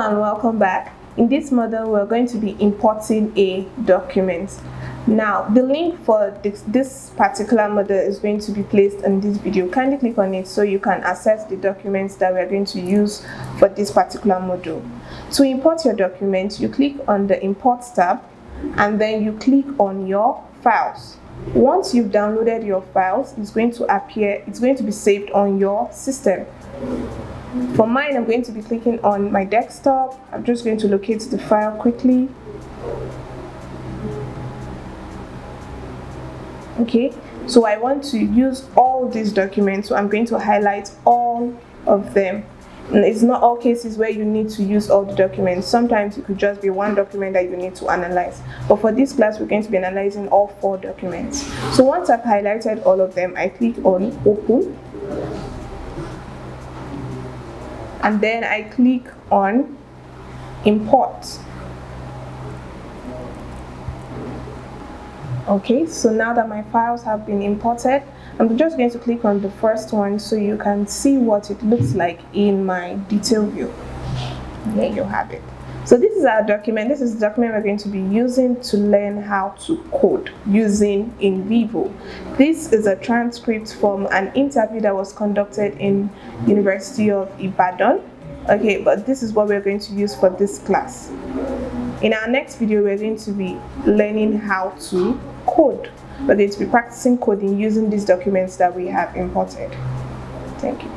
and welcome back. In this model, we're going to be importing a document. Now, the link for this particular model is going to be placed in this video. Kindly click on it so you can access the documents that we're going to use for this particular module. To import your document, you click on the Import tab and then you click on your files. Once you've downloaded your files, it's going to be saved on your system. For mine, I'm going to be clicking on my desktop. I'm just going to locate the file quickly. Okay, so I want to use all these documents, so I'm going to highlight all of them. And it's not all cases where you need to use all the documents. Sometimes it could just be one document that you need to analyze. But for this class, we're going to be analyzing all 4 documents. So once I've highlighted all of them, I click on Open. And then I click on Import. Okay, so now that my files have been imported, I'm just going to click on the first one so you can see what it looks like in my detail view. There you have it. So this is our document. This is the document we're going to be using to learn how to code using Nvivo. This is a transcript from an interview that was conducted in University of Ibadan. Okay, but this is what we're going to use for this class. In our next video, we're going to be learning how to code. We're going to be practicing coding using these documents that we have imported. Thank you.